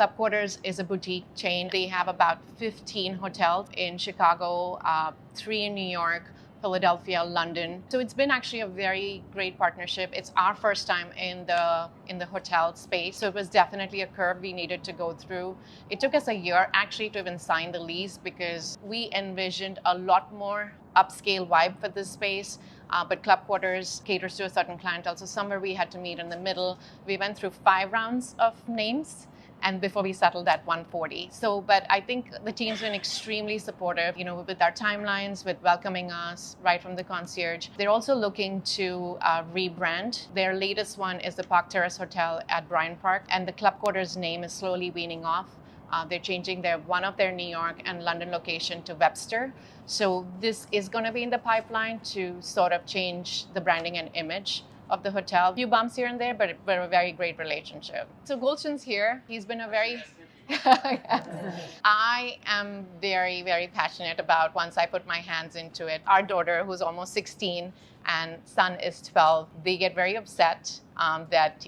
Club Quarters is a boutique chain. They have about 15 hotels in Chicago, 3 in New York, Philadelphia, London. So it's been actually a very great partnership. It's our first time in the hotel space. So it was definitely a curve we needed to go through. It took us a year actually to even sign the lease because we envisioned a lot more upscale vibe for this space. But Club Quarters caters to a certain clientele. So somewhere we had to meet in the middle. We went through 5 rounds of names and before we settled at 140. But I think the team's been extremely supportive, with our timelines, with welcoming us right from the concierge. They're also looking to rebrand. Their latest one is the Park Terrace Hotel at Bryant Park, and the Club Quarters name is slowly weaning off. They're changing one of their New York and London location to Webster. So this is going to be in the pipeline to sort of change the branding and image of the hotel. A few bumps here and there, but a very great relationship. So Gulshan's here. He's been a very... I am very, very passionate about once I put my hands into it. Our daughter, who's almost 16, and son is 12, they get very upset that,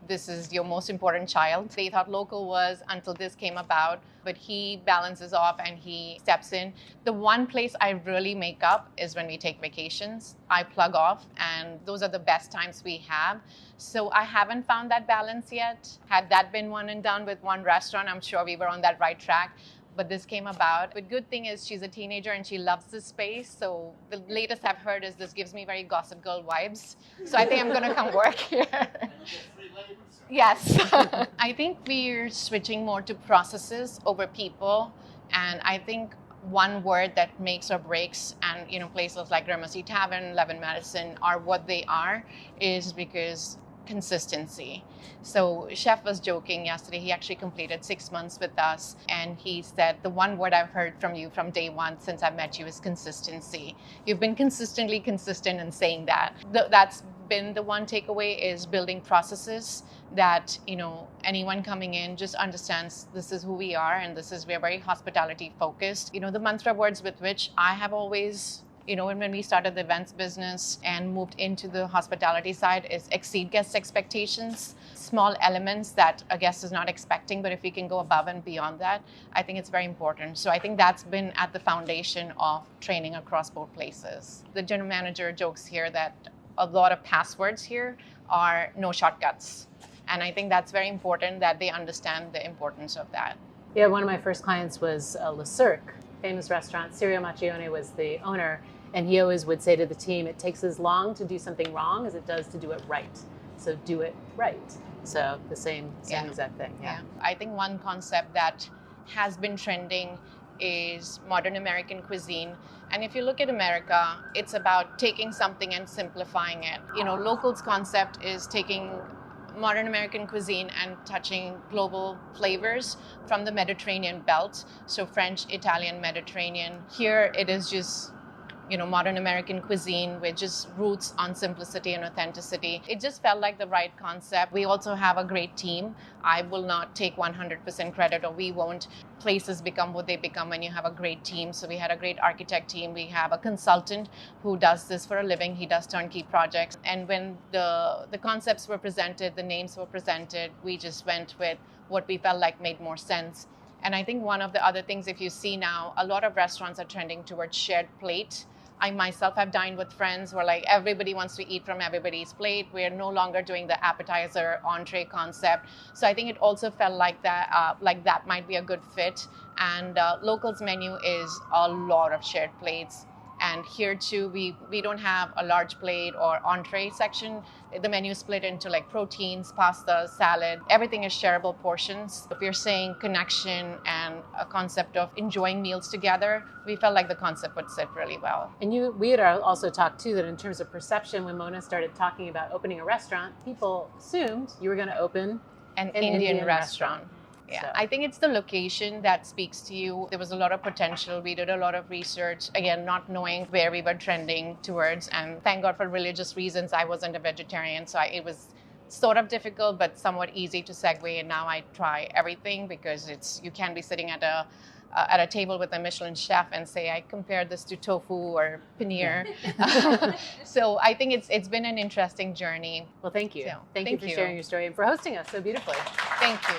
this is your most important child. They thought local was until this came about, but he balances off and he steps in. The one place I really make up is when we take vacations. I plug off, and those are the best times we have. So I haven't found that balance yet. Had that been one and done with one restaurant, I'm sure we were on that right track. But this came about. But good thing is she's a teenager and she loves this space. So the latest I've heard is this gives me very Gossip Girl vibes. So I think I'm going to come work here. Yes. I think we're switching more to processes over people. And I think one word that makes or breaks, and places like Gramercy Tavern, Levin Madison are what they are, is because consistency. So Chef was joking yesterday. He actually completed 6 months with us, and he said the one word I've heard from you from day one since I met you is consistency. You've been consistently consistent in saying that. That's been the one takeaway, is building processes that anyone coming in just understands this is who we are, and we're very hospitality focused. The mantra words with which I have always, when we started the events business and moved into the hospitality side, is exceed guest expectations. Small elements that a guest is not expecting, but if we can go above and beyond that, I think it's very important. So I think that's been at the foundation of training across both places. The general manager jokes here that a lot of passwords here are no shortcuts. And I think that's very important that they understand the importance of that. Yeah, one of my first clients was Le Cirque, famous restaurant. Sirio Macchione was the owner. And he always would say to the team, it takes as long to do something wrong as it does to do it right. So do it right. So the same exact thing. Yeah. I think one concept that has been trending is modern American cuisine. And if you look at America, it's about taking something and simplifying it. Locals concept is taking modern American cuisine and touching global flavors from the Mediterranean belt. So French, Italian, Mediterranean. Here it is just modern American cuisine with just roots on simplicity and authenticity. It just felt like the right concept. We also have a great team. I will not take 100% credit, or we won't. Places become what they become when you have a great team. So we had a great architect team. We have a consultant who does this for a living. He does turnkey projects. And when the concepts were presented, the names were presented, we just went with what we felt like made more sense. And I think one of the other things, if you see now, a lot of restaurants are trending towards shared plate. I myself have dined with friends where everybody wants to eat from everybody's plate. We're no longer doing the appetizer entree concept. So I think it also felt like that might be a good fit. And Local's menu is a lot of shared plates. And here too, we don't have a large plate or entree section. The menu is split into proteins, pasta, salad. Everything is shareable portions. If you're saying connection and a concept of enjoying meals together, we felt like the concept would sit really well. And we had also talked too that in terms of perception, when Mona started talking about opening a restaurant, people assumed you were going to open an Indian restaurant. Yeah, So. I think it's the location that speaks to you. There was a lot of potential. We did a lot of research, again, not knowing where we were trending towards. And thank God for religious reasons, I wasn't a vegetarian. So it was sort of difficult, but somewhat easy to segue. And now I try everything because you can't be sitting at a table with a Michelin chef and say, I compared this to tofu or paneer. So I think it's been an interesting journey. Well, thank you. So, thank you for sharing your story and for hosting us so beautifully. Thank you.